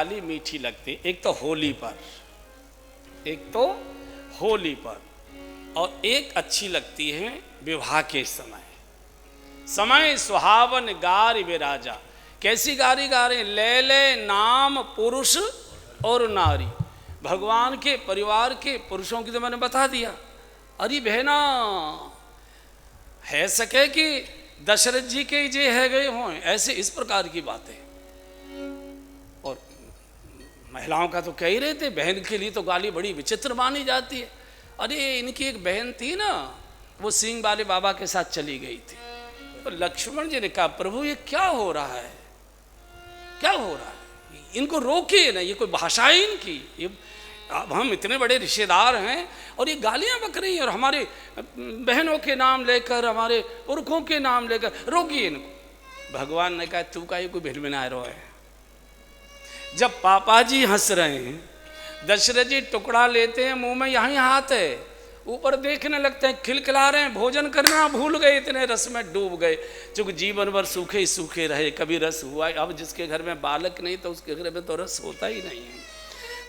गाली मीठी लगती, एक तो होली पर, एक तो होली पर, और एक अच्छी लगती है विवाह के समय। समय सुहावन गारी वे राजा, कैसी गारी गा रहे? ले ले नाम पुरुष और नारी। भगवान के परिवार के पुरुषों की तो मैंने बता दिया। अरे बहना है सके कि दशरथ जी के जे है गए हों, ऐसे इस प्रकार की बातें। और महिलाओं का तो कह ही रहे थे, बहन के लिए तो गाली बड़ी विचित्र मानी जाती है। अरे इनकी एक बहन थी ना, वो सींग वाले बाबा के साथ चली गई थी, तो लक्ष्मण जी ने कहा प्रभु ये क्या हो रहा है, क्या हो रहा है, इनको रोकिए ना, ये कोई भाषा है इनकी, ये अब हम इतने बड़े रिश्तेदार हैं और ये गालियां बक रही हैं, और हमारे बहनों के नाम लेकर, हमारे पुरखों के नाम लेकर, रोकिए इनको। भगवान ने कहा तू का ये कोई भिलमिना रो है। जब पापा जी हंस रहे हैं, दशरथ जी टुकड़ा लेते हैं, मुंह में यहाँ हाथ है, ऊपर देखने लगते हैं, खिलखिला रहे हैं, भोजन करना भूल गए, इतने रस में डूब गए। चूंकि जीवन भर सूखे ही सूखे रहे, कभी रस हुआ। अब जिसके घर में बालक नहीं तो उसके घर में तो रस होता ही नहीं है।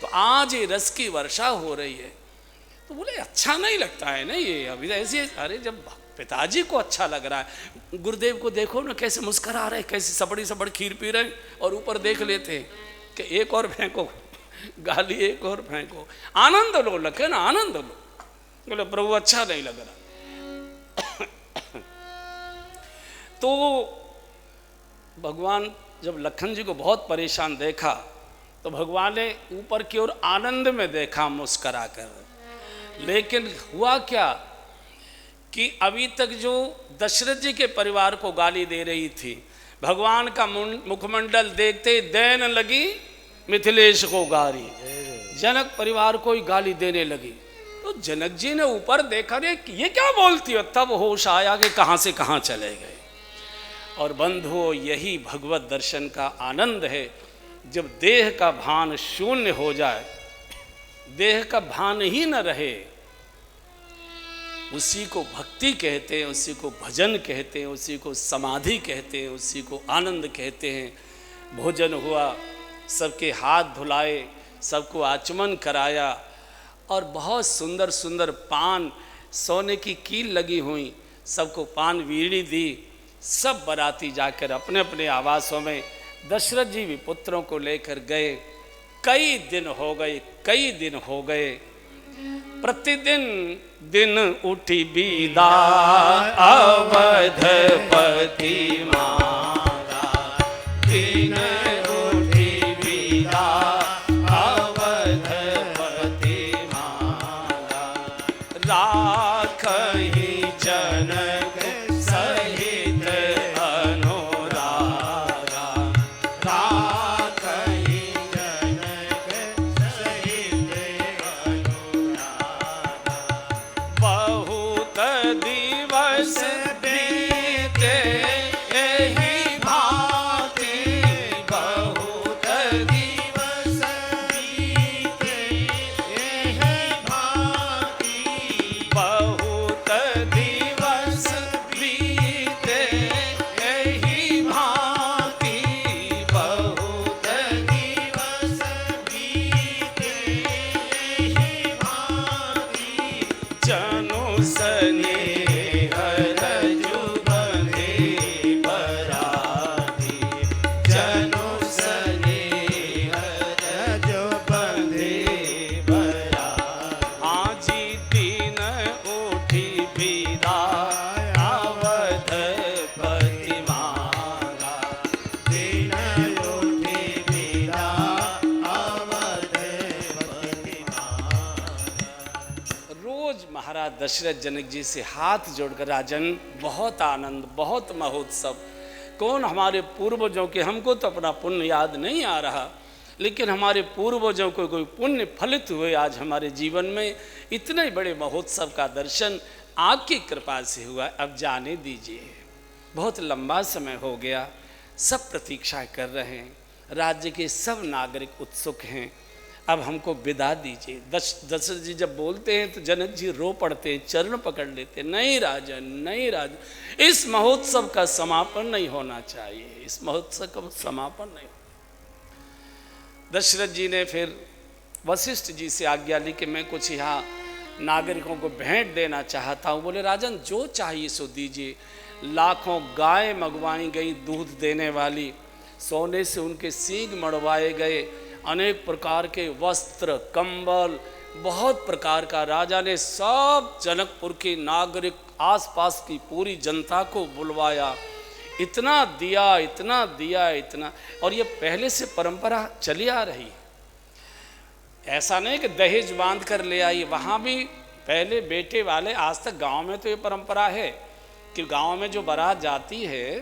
तो आज ये रस की वर्षा हो रही है, तो बोले अच्छा नहीं लगता है ना ये अभी ऐसे। अरे जब पिताजी को अच्छा लग रहा है, गुरुदेव को देखो ना कैसे मुस्कुरा रहे, कैसे सबड़ी सबड़ खीर पी रहे, और ऊपर देख लेते हैं कि एक और फेंको गाली, एक और फेंको, आनंद लो लखे ना, आनंद लो। बोले प्रभु अच्छा नहीं लग रहा। तो भगवान जब लखन जी को बहुत परेशान देखा, तो भगवान ने ऊपर की ओर आनंद में देखा मुस्करा कर। लेकिन हुआ क्या कि अभी तक जो दशरथ जी के परिवार को गाली दे रही थी, भगवान का मुखमंडल देखते दैन लगी मिथिलेश को गारी, जनक परिवार को ही गाली देने लगी। तो जनक जी ने ऊपर देखा, रे ये क्या बोलती हो, तब होश आया कि कहाँ से कहाँ चले गए। और बंधुओं यही भगवत दर्शन का आनंद है, जब देह का भान शून्य हो जाए, देह का भान ही न रहे, उसी को भक्ति कहते हैं, उसी को भजन कहते हैं, उसी को समाधि कहते हैं, उसी को आनंद कहते हैं। भोजन हुआ, सबके हाथ धुलाए, सबको आचमन कराया, और बहुत सुंदर सुंदर पान, सोने की कील लगी हुई, सबको पान वीड़ी दी। सब बाराती जाकर अपने अपने आवासों में दशरथ जी भी पुत्रों को लेकर गए। कई दिन हो गए, कई दिन हो गए। प्रतिदिन दिन उठी बीदा अवधपति मारा, दिन उठी बीदा अवधपति मारा, राखहि जनक सहित अनुरागा, राखहि जनक सहित अनुरागा। बहुत दिवस बीते एहि भांति, बहुत दिवस बीते एहि भांति, बहुत दिवस बीते एहि भांति, बहुत दिवस बीते एहि भांति, जनु स्नेह रजु बंधे बराती, जनु स्नेह रजु बंधे बराती। आजी दिन उठी बीदा अवधपति मांगा, दिन उठी बीदा अवधपति मांगा। रोज महाराज दशरथ जनक जी से हाथ जोड़कर, राजन बहुत आनंद, बहुत महोत्सव। कौन हमारे पूर्वजों के, हमको तो अपना पुण्य याद नहीं आ रहा, लेकिन हमारे पूर्वजों को कोई पुण्य फलित हुए आज हमारे जीवन में। इतने बड़े महोत्सव का दर्शन आपकी कृपा से हुआ। अब जाने दीजिए, बहुत लंबा समय हो गया, सब प्रतीक्षा कर रहे हैं, राज्य के सब नागरिक उत्सुक हैं। अब हमको विदा दीजिए। दशरथ जी जब बोलते हैं तो जनक जी रो पड़ते हैं, चरण पकड़ लेते हैं, नहीं राजन, नहीं राजन, इस महोत्सव का समापन नहीं होना चाहिए, इस महोत्सव का समापन नहीं। दशरथ जी ने फिर वशिष्ठ जी से आज्ञा ली कि मैं कुछ यहाँ नागरिकों को भेंट देना चाहता हूँ। बोले राजन जो चाहिए सो दीजिए। लाखों गाय मंगवाई गई दूध देने वाली, सोने से उनके सींग मड़वाए गए, अनेक प्रकार के वस्त्र कंबल, बहुत प्रकार का। राजा ने सब जनकपुर के नागरिक आसपास की पूरी जनता को बुलवाया, इतना दिया इतना दिया इतना। और ये पहले से परंपरा चली आ रही है, ऐसा नहीं कि दहेज बांध कर ले आई। वहाँ भी पहले बेटे वाले, आज तक गांव में तो ये परंपरा है कि गांव में जो बारात जाती है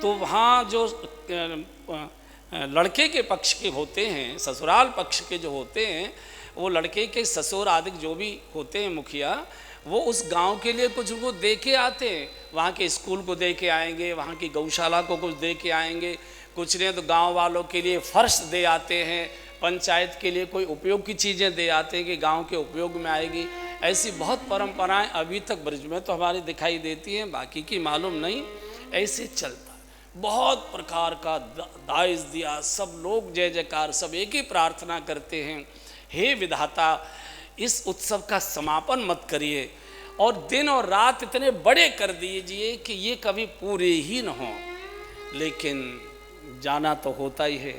तो वहाँ जो लड़के के पक्ष के होते हैं, ससुराल पक्ष के जो होते हैं, वो लड़के के ससुर आदि जो भी होते हैं मुखिया, वो उस गांव के लिए कुछ उनको दे के आते हैं। वहाँ के स्कूल को दे के आएंगे, वहाँ की गौशाला को कुछ दे के आएंगे, कुछ नहीं तो गांव वालों के लिए फर्श दे आते हैं, पंचायत के लिए कोई उपयोग की चीज़ें दे आते हैं कि गांव के उपयोग में आएगी। ऐसी बहुत परंपराएं अभी तक ब्रज में तो हमारी दिखाई देती हैं, बाकी की मालूम नहीं। ऐसे चलता बहुत प्रकार का दाइश दिया, सब लोग जय जयकार, सब एक ही प्रार्थना करते हैं, हे विधाता इस उत्सव का समापन मत करिए और दिन और रात इतने बड़े कर दीजिए कि ये कभी पूरे ही न हो। लेकिन जाना तो होता ही है।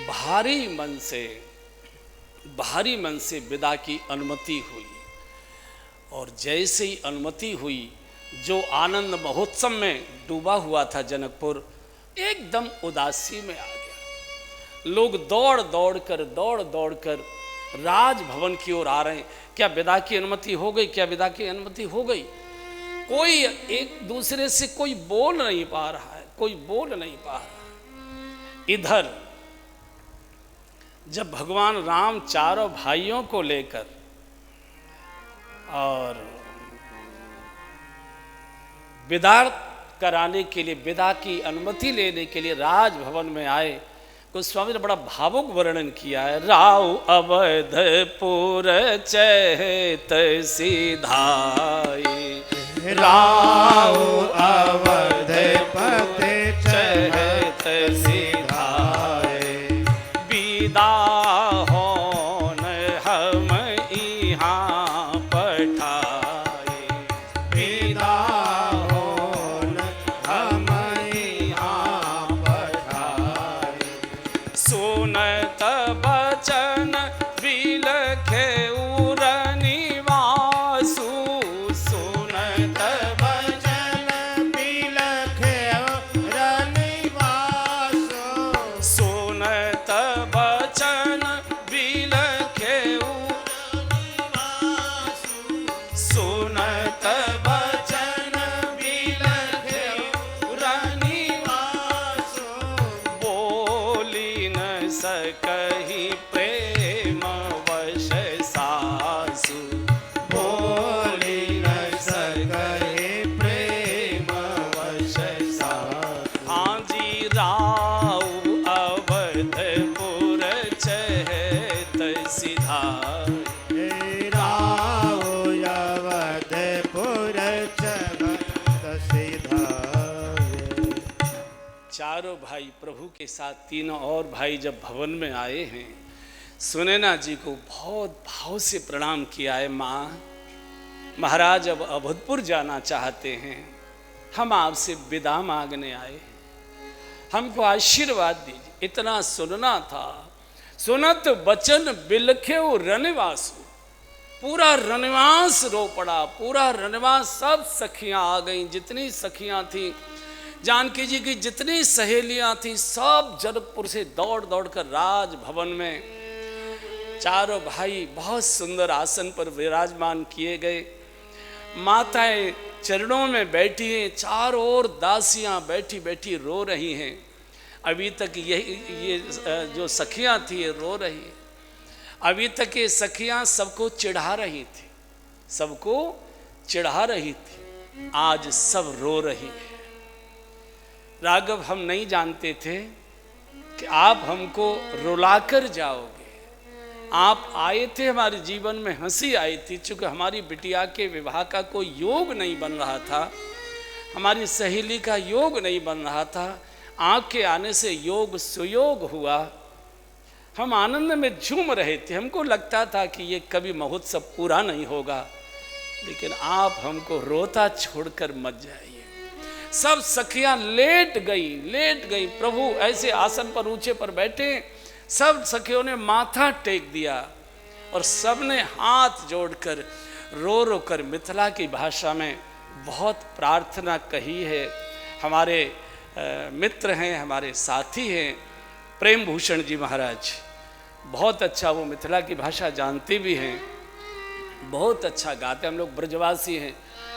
भारी मन से विदा की अनुमति हुई और जैसे ही अनुमति हुई, जो आनंद महोत्सव में डूबा हुआ था जनकपुर, एकदम उदासी में आ गया। लोग दौड़ दौड़ कर राजभवन की ओर आ रहे हैं। क्या विदा की अनुमति हो गई, क्या विदा की अनुमति हो गई? कोई एक दूसरे से कोई बोल नहीं पा रहा है, कोई बोल नहीं पा रहा है। इधर जब भगवान राम चारों भाइयों को लेकर और विदा कराने के लिए, विदा की अनुमति लेने के लिए राजभवन में आए, गोस्वामी ने बड़ा भावुक वर्णन किया है। राव अवधपुर चहत सिधाई, राव अवधपुर चहत सिधाई, विदा होन हम यहाँ पठाए, विदा होन हम यहाँ पठाए। सुनत बचन बिलखे उर निवासु, सुनत बचन बिलखे उर निवासु, सुनत बचन बिलखे सुनत बचन बिलखे उर निवासु, बोली न सकहि प्रेम वश सासु, बोली न सके प्रेम वश सासु। हाँ जी राव अवधपुर चहत सिधाई। राव अवधपुर चहत सिधाई। चारों भाई प्रभु के साथ तीनों और भाई जब भवन में आए हैं, सुनैना जी को बहुत भाव से प्रणाम किया है। माँ महाराज अब अवधपुर जाना चाहते हैं, हम आपसे विदा मांगने आए हैं, हमको आशीर्वाद दीजिए। इतना सुनना था। सुनत बचन बिलखेउ रनवासु, पूरा रनवास रो पड़ा, पूरा रनवास। सब सखियां आ गईं, जितनी सखियां थी, जानकी जी की जितनी सहेलियां थी, सब जनकपुर से दौड़ दौड़ कर राजभवन में चारों भाई बहुत सुंदर आसन पर विराजमान किए गए। माताएं चरणों में बैठी हैं, चारों ओर दासियां बैठी बैठी रो रही हैं। अभी तक ये जो सखियां थी ये रो रही हैं। अभी तक ये सखियां सबको चिढ़ा रही थी, सबको चिढ़ा रही थी, आज सब रो रही है। राघव, हम नहीं जानते थे कि आप हमको रुलाकर जाओगे। आप आए थे, हमारे जीवन में हंसी आई थी, चूँकि हमारी बिटिया के विवाह का कोई योग नहीं बन रहा था, हमारी सहेली का योग नहीं बन रहा था। आँख के आने से योग सुयोग हुआ हम आनंद में झूम रहे थे। हमको लगता था कि ये कभी महोत्सव पूरा नहीं होगा, लेकिन आप हमको रोता छोड़कर मत जाइए। सब सखियां लेट गई। प्रभु ऐसे आसन पर ऊंचे पर बैठे, सब सखियों ने माथा टेक दिया और सबने हाथ जोड़कर रो कर मिथिला की भाषा में बहुत प्रार्थना कही है। हमारे मित्र हैं, हमारे साथी हैं प्रेम भूषण जी महाराज, बहुत अच्छा वो मिथिला की भाषा जानते भी हैं, बहुत अच्छा गाते। हम लोग ब्रजवासी हैं,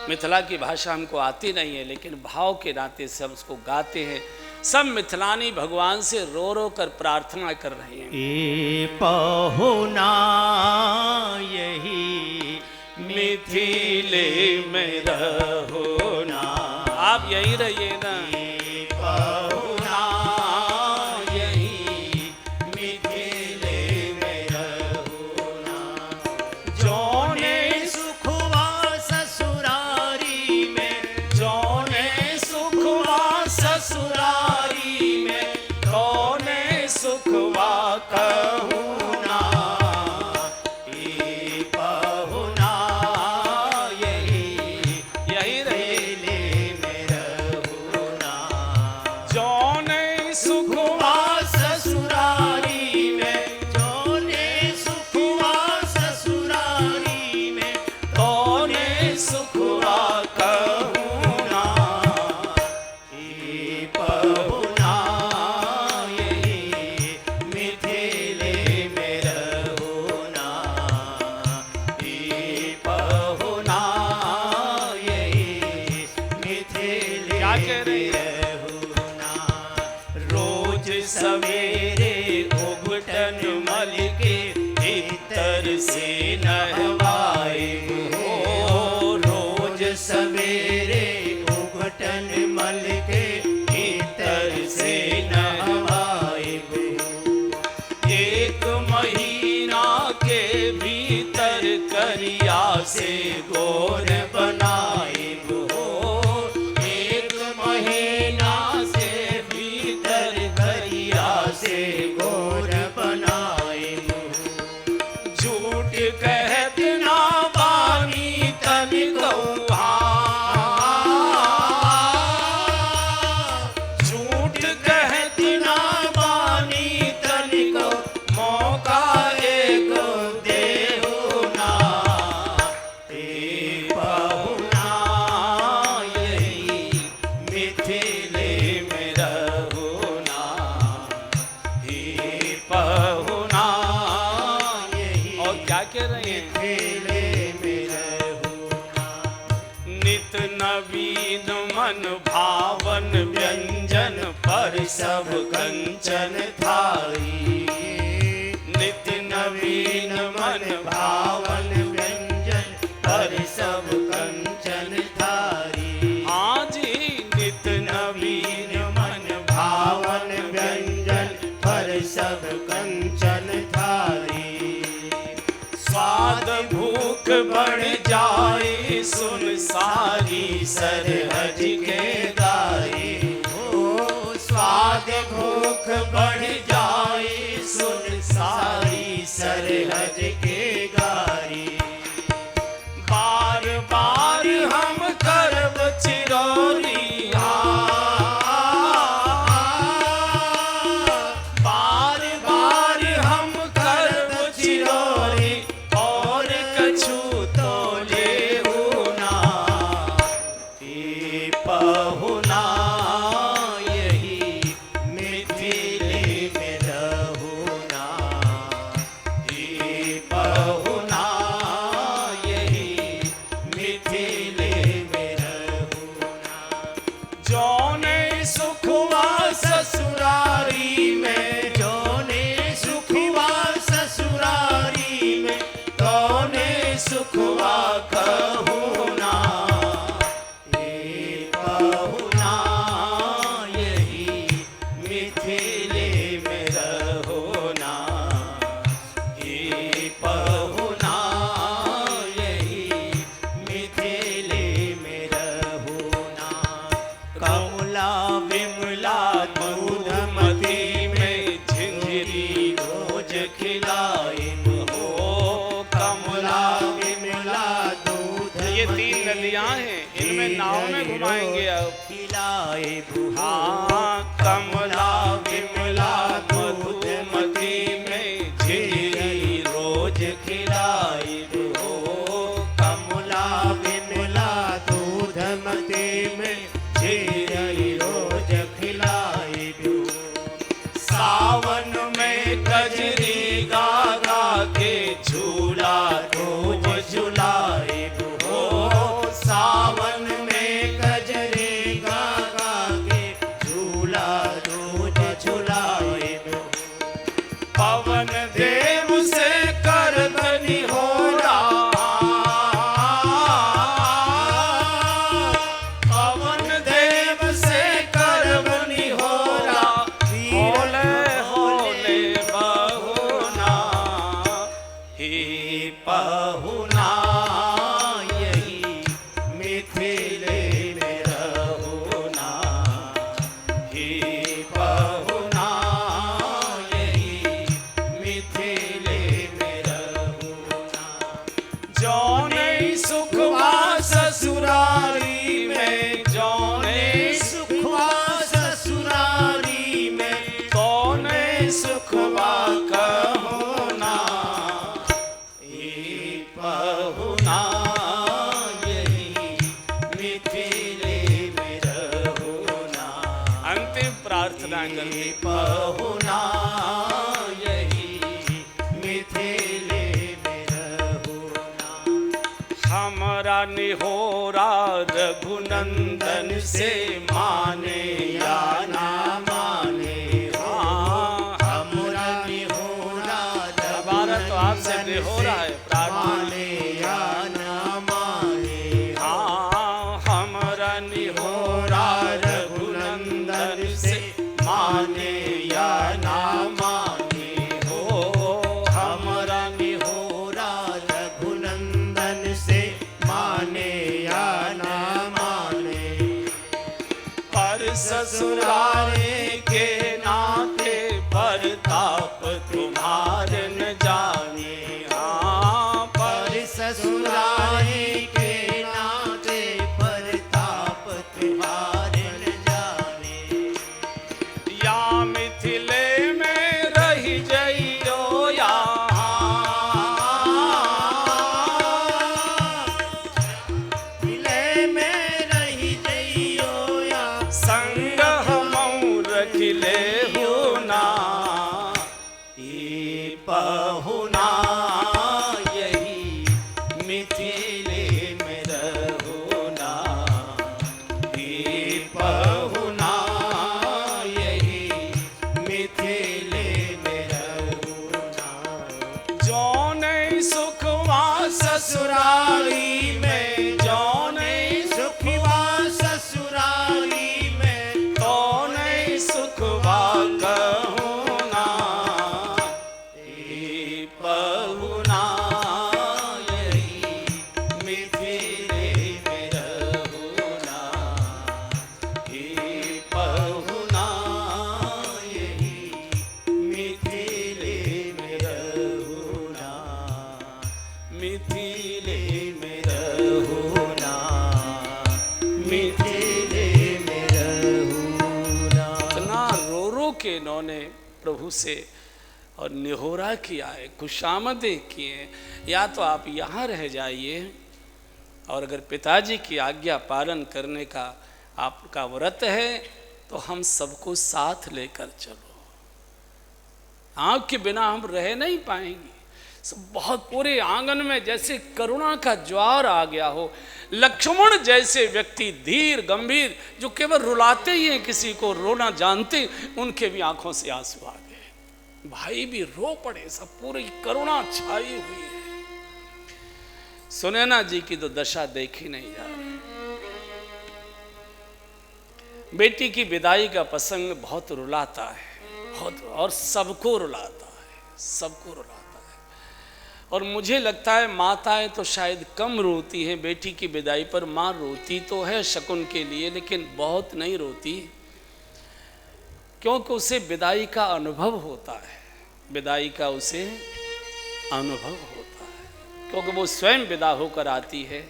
मिथिला की भाषा हमको आती नहीं है, लेकिन भाव के नाते से हम उसको गाते हैं। सब मिथिलानी भगवान से रो कर प्रार्थना कर रहे हैं। ए पहुना यही मिथिले में रहो ना, आप यही रहिए ना। ए पहुना यही मिथिले में रहो ना, जोने सुखवा ससुरारी में, जोने सुखवा ससुरारी में, तोने सुखवा कहूँ ना। ए पहुना यही रहिए में रहो ना, जौने सुखवा ससुरारी में, जोने सुखवा ससुरारी में, तोने सुखवा कहूँ ना। ए पहुना यही मिथिले में रहो ना, ए पहुना यही मिथिले क्या कह रहे हैं? में रहो ना। रोज सवेरे उबटन मल के भीतर से नहवाए हो, रोज सवेरे उबटन मल के भीतर से नहवाए हो। एक महीना के भीतर करिया से गोर बनाए हो, एक महीना से भीतर करिया से गोर बनाए हो। झूठ कहत ना बानी तन कौहा, झूठ कहत ना बानी तन को, मौका एक देहो ना। ए पहुना यही मिथिले में रहो ना, ए पहुना यही और क्या कह रहे हैं? मिथिले में रहो ना। नित नवीन मन भावन व्यंजन पर सब कंचन थारी, नित नवीन मन भावन व्यंजन पर सब कंचन थारी। आज ही नित नवीन मन भावन व्यंजन पर सब कंचन थारी। स्वाद भूख बढ़ जाए सुन सारी सरहज के गारी, हो स्वाद भूख बढ़ जाए सुन सारी सरहज के गारी। बार बार हम करब चिरौरी, बार बार हम करब चिरौरी, और कछु तो लेहु ना। ए पहुना यही मिथिले में रहो ना, ए पहुना यही मिथिले में रहो ना। जौने सुखवा ससुरारी में, जौने सुखवा ससुरारी में, तौने सुखवा कहूँ ना। ए पहुना यही मिथिले में रहो ना, ए पहुना यही मिथिले में रहो ना। कमला विमला दूधमती में झिंझरी रोज ये 3 नदियां हैं, इनमें नाव में घुमाएंगे अब। खिलाए हाँ, कमला विमला मधुमती में झिरी रोज खिलाई हो। कमला विमला दूधमती में झिरी रोज खिलाई दो। सावन में कजरी गा गा के झूला रोज झुलाए हो। सावन में कजरी गा गा के झूला रोज झुलाए दो। पवन देव से कर धनी हो पवन देव से कर बनी हो होले होले बहुना ही पहुना यही मिथिले में रहुना। ही पहुना यही मिथिले में रहुना। जौने सुखवा ससुरारी में, जौने सुखवा ससुरारी में तौने सुखवा कहोना। ये पहुना यही मिथिले में रहुना। अंतिम प्रार्थना करते पहुना यही मिथिले में रहुना। हमारा निहोरा रघुनंदन से माने या ना माने हो। हाँ, हमरा निहोरा हमारा तो आपसे निहोरा है प्रार्थना। माने या ना माने हो। हाँ, हमारा निहोरा रघुनंदन से माने या ना माने हो। हमरा निहोरा रघुनंदन से माने या ना माने। पर ससुरारे के नाते परताप तुम्हारे न जाने। हाँ, पर ससुरारे के नाते परताप तुम्हारे न जाने। या मिथिले में रही जइयो या मिथिले में रही जइयो या संग हमऊ रखिले हो ना। ये पहुना यही मिथिले में रहुना। ये पहुना यही मिथिले में रहुना। जौने सुखवा ससुरारी में, जौने सुखवा ससुरारी में तौने सुखवा कहोना। ये पहुना यही मिथिले में रहुना। ये पहुना यही मिथिले में रहुना। मिथिले में रहुना। मिथिले में रहुना। इतना रो रो के इन्होंने प्रभु से और निहोरा किया है, खुशामदें किए। या तो आप यहाँ रह जाइए और अगर पिताजी की आज्ञा पालन करने का आपका व्रत है तो हम सबको साथ लेकर चलो। आँख के बिना हम रह नहीं पाएंगे। बहुत पूरे आंगन में जैसे करुणा का ज्वार आ गया हो। लक्ष्मण जैसे व्यक्ति धीर गंभीर जो केवल रुलाते ही हैं, किसी को रोना जानते, उनके भी आंखों से आंसू आ गए। भाई भी रो पड़े, सब पूरी करुणा छाई हुई है। सुनैना जी की तो दशा देखी नहीं जा रही। बेटी की विदाई का प्रसंग बहुत रुलाता है, बहुत, और सबको रुलाता है, सबको रुलाता है। और मुझे लगता है माताएं तो शायद कम रोती हैं बेटी की विदाई पर। माँ रोती तो है शकुन के लिए, लेकिन बहुत नहीं रोती, क्योंकि उसे विदाई का अनुभव होता है। विदाई का उसे अनुभव होता है, क्योंकि वो स्वयं विदा होकर आती है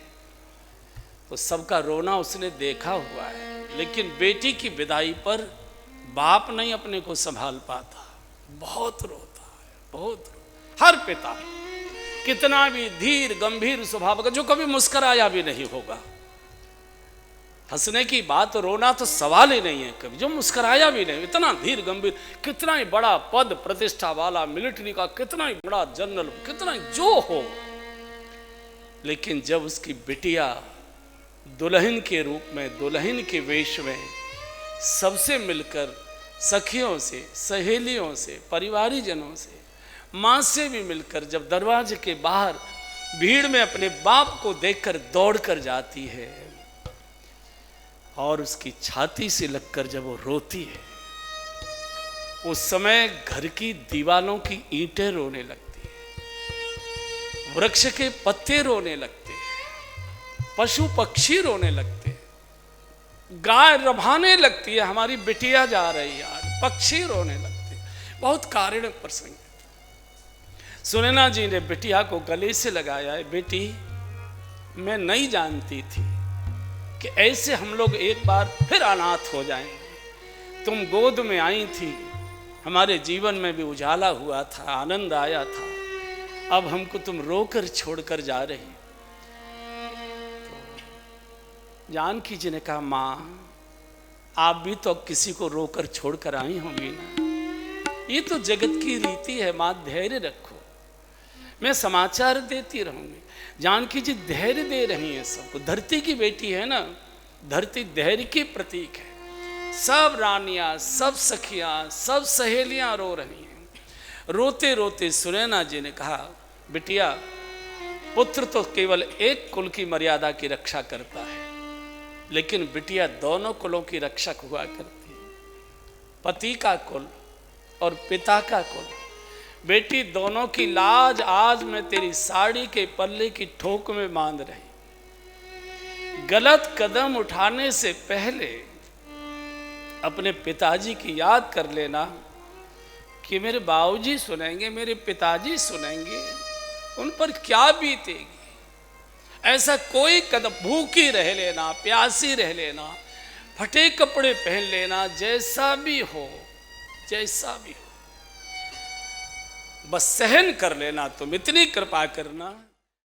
तो सबका रोना उसने देखा हुआ है, लेकिन बेटी की विदाई पर बाप नहीं अपने को संभाल पाता, बहुत रोता है, बहुत हर पिता कितना भी धीर गंभीर स्वभाव का, जो कभी मुस्कुराया भी नहीं होगा, हंसने की बात, रोना तो सवाल ही नहीं है, कभी जो मुस्कुराया भी नहीं, इतना धीर गंभीर, कितना ही बड़ा पद प्रतिष्ठा वाला, मिलिट्री का कितना ही बड़ा जनरल, कितना ही जो हो, लेकिन जब उसकी बिटिया दुल्हन के रूप में, दुल्हन के वेश में सबसे मिलकर, सखियों से, सहेलियों से, परिवारीजनों से, माँ से भी मिलकर जब दरवाजे के बाहर भीड़ में अपने बाप को देखकर दौड़कर जाती है और उसकी छाती से लगकर जब वो रोती है, उस समय घर की दीवालों की ईंटें रोने लगती है, वृक्ष के पत्ते रोने लगते हैं, पशु पक्षी रोने लगते हैं, गाय रभाने लगती है, हमारी बिटिया जा रही है, पक्षी रोने लगते हैं। बहुत कारुण्य प्रसंग। सुनैना जी ने बिटिया को गले से लगाया है, बेटी मैं नहीं जानती थी कि ऐसे हम लोग एक बार फिर अनाथ हो जाएंगे। तुम गोद में आई थी, हमारे जीवन में भी उजाला हुआ था, आनंद आया था, अब हमको तुम रोकर छोड़कर जा रही। तो जानकी जी ने कहा, माँ आप भी तो किसी को रोकर छोड़कर आई होंगी ना, ये तो जगत की रीति है माँ, धैर्य रखो, मैं समाचार देती रहूंगी। जानकी जी धैर्य दे रही हैं सबको, धरती की बेटी है ना, धरती धैर्य की प्रतीक है। सब रानियां, सब सखियां, सब सहेलियां रो रही हैं। रोते रोते सुनैना जी ने कहा, बिटिया पुत्र तो केवल एक कुल की मर्यादा की रक्षा करता है, लेकिन बिटिया दोनों कुलों की रक्षक हुआ करती है, पति का कुल और पिता का कुल। बेटी दोनों की लाज आज मैं तेरी साड़ी के पल्ले की ठोक में बांध रही। गलत कदम उठाने से पहले अपने पिताजी की याद कर लेना कि मेरे बाबूजी सुनेंगे, मेरे पिताजी सुनेंगे, उन पर क्या बीतेगी। ऐसा कोई कदम, भूखी रह लेना, प्यासी रह लेना, फटे कपड़े पहन लेना, जैसा भी हो, जैसा भी हो, बस सहन कर लेना, तुम इतनी कृपा करना।